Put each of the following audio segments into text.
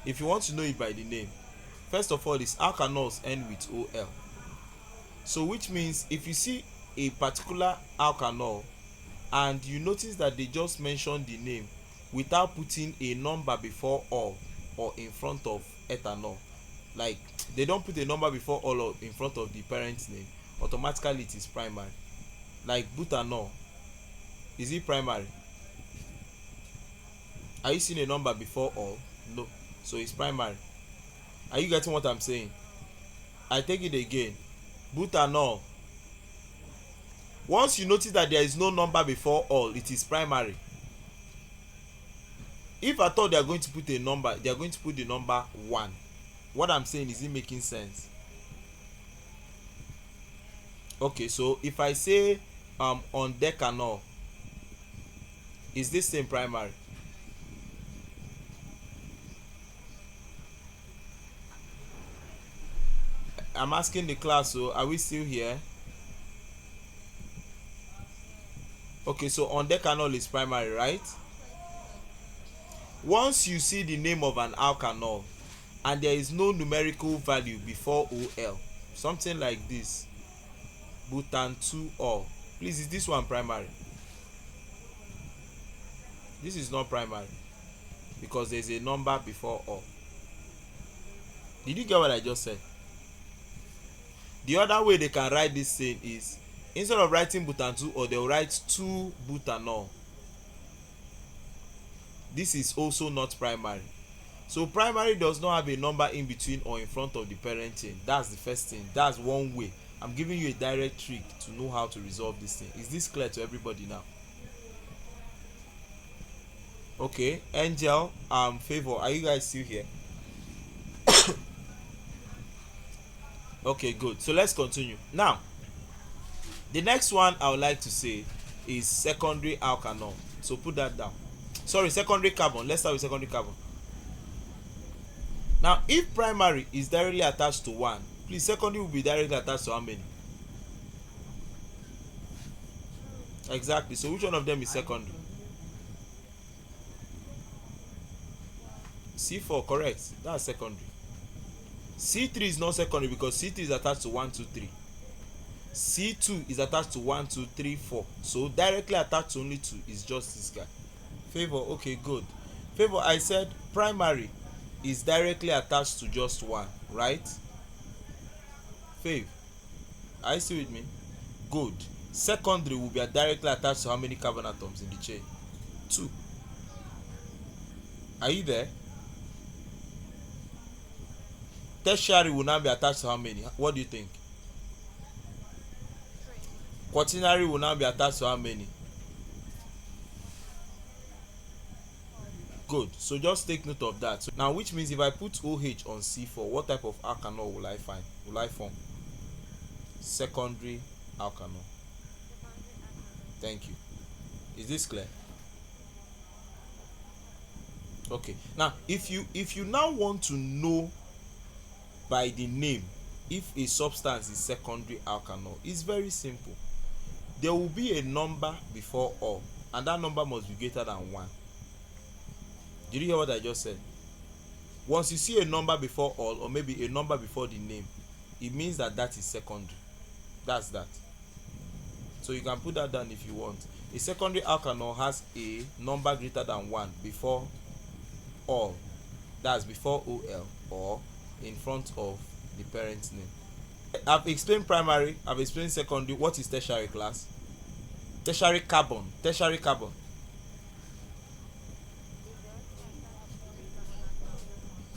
if you want to know it by the name, first of all, is alkanols end with ol. So which means if you see a particular alkanol and you notice that they just mention the name without putting a number before all or in front of ethanol, like they don't put a number before all or in front of the parent name, automatically it is primary. Like butanol, is it primary? Are you seeing a number before all? No, so it's primary. Are you getting what I'm saying? I take it again. Butanol, once you notice that there is no number before all, it is primary. If I thought they are going to put a number, they are going to put the number 1. What I'm saying, is it making sense? Okay, so if I say on decanol, is this same primary? I'm asking the class, so are we still here? Okay, so on decanol is primary, right? Once you see the name of an alkanol and there is no numerical value before ol, something like this, butan 2ol, please, is this one primary? This is not primary because there is a number before ol. Did you get what I just said? The other way they can write this thing is, instead of writing butan 2ol, they will write 2 butanol. This is also not primary. So primary does not have a number in between or in front of the parent thing. That's the first thing. That's one way. I'm giving you a direct trick to know how to resolve this thing. Is this clear to everybody now? Okay, Angel, Favor, are you guys still here? Okay, good. So let's continue. Now, the next one I would like to say is secondary alkanol. So put that down. Sorry, secondary carbon. Let's start with secondary carbon. Now, if primary is directly attached to 1, please, secondary will be directly attached to how many? Exactly. So which one of them is secondary? C4, correct. That's secondary. C3 is not secondary because C3 is attached to 1, 2, 3. C2 is attached to 1, 2, 3, 4. So directly attached to only 2 is just this guy. Favor, okay, good. Favor, I said primary is directly attached to just 1, right? Fav, are you still with me? Good. Secondary will be directly attached to how many carbon atoms in the chain? 2. Are you there? Tertiary will now be attached to how many? What do you think? Quaternary will now be attached to how many? Good. So just take note of that. So now, which means if I put OH on C4, what type of alkanol will I find? Will I form? Secondary alkanol. Thank you. Is this clear? Okay. Now, if you now want to know by the name if a substance is secondary alkanol, it's very simple. There will be a number before all, and that number must be greater than 1. Did you hear what I just said? Once you see a number before all, or maybe a number before the name, it means that that is secondary. That's that. So you can put that down if you want. A secondary alkanol has a number greater than 1 before all. That's before OL or in front of the parent name. I've explained primary, I've explained secondary. What is tertiary, class? Tertiary carbon. Tertiary carbon.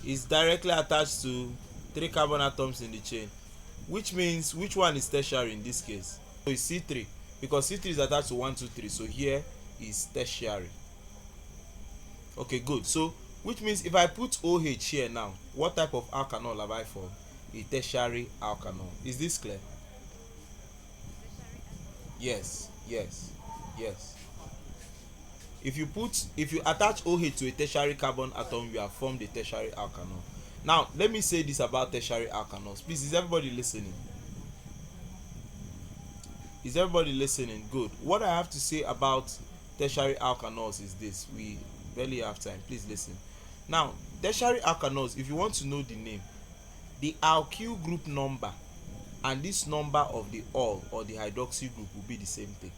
Is directly attached to 3 carbon atoms in the chain, which means which one is tertiary in this case? So it's C3 because C3 is attached to 1, 2, 3. So here is tertiary. Okay, good. So which means if I put OH here now, what type of alkanol have I formed? A tertiary alkanol. Is this clear? Yes, yes, yes. If you attach OH to a tertiary carbon atom, you have formed a tertiary alkanol. Now let me say this about tertiary alkanols. Please, is everybody listening? Is everybody listening? Good. What I have to say about tertiary alkanols is this. We barely have time. Please listen. Now, Tertiary alkanols, if you want to know the name, the alkyl group number and this number of the ol or the hydroxy group will be the same thing.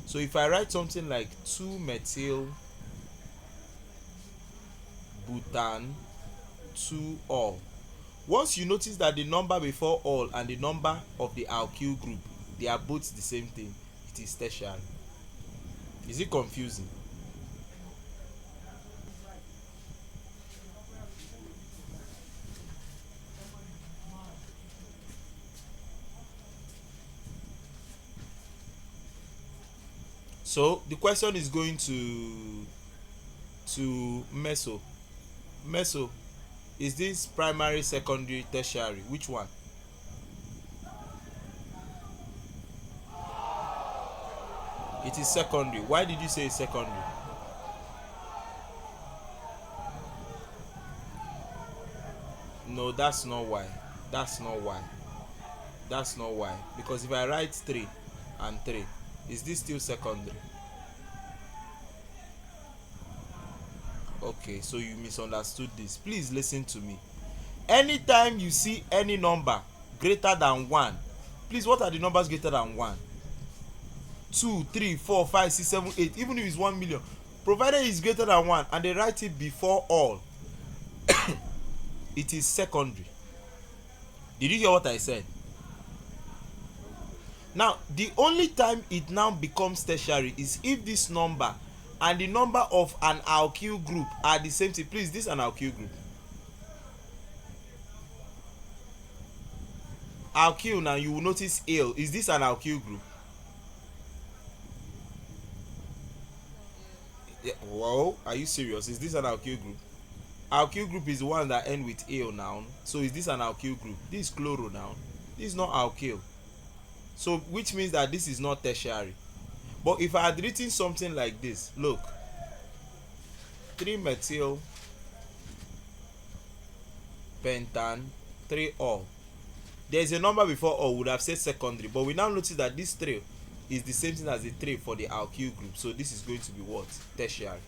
So if I write something like 2-methyl butan 2-ol, once you notice that the number before ol and the number of the alkyl group, they are both the same thing, it is tertiary. Is it confusing? So the question is going to meso. Meso, is this primary, secondary, tertiary? Which one? It is secondary. Why did you say secondary? No, that's not why. That's not why. That's not why. Because if I write 3 and 3, is this still secondary? Okay, so you misunderstood this. Please listen to me. Anytime you see any number greater than 1, please, what are the numbers greater than 1? 2, 3, 4, 5, 6, 7, 8. Even if it's 1 million, provided it's greater than 1 and they write it before all, it is secondary. Did you hear what I said? Now, the only time it now becomes tertiary is if this number and the number of an alkyl group are the same thing. Please, this is an alkyl group. Alkyl, now you will notice ale. Is this an alkyl group? Yeah, whoa, are you serious? Is this an alkyl group? Alkyl group is the one that end with ale now. So is this an alkyl group? This is chloro now. This is not alkyl. So which means that this is not tertiary. But if I had written something like this, look, 3-methyl pentan 3-ol, there is a number before ol, would have said secondary, but we now notice that this 3 is the same thing as the 3 for the alkyl group, so this is going to be what? Tertiary.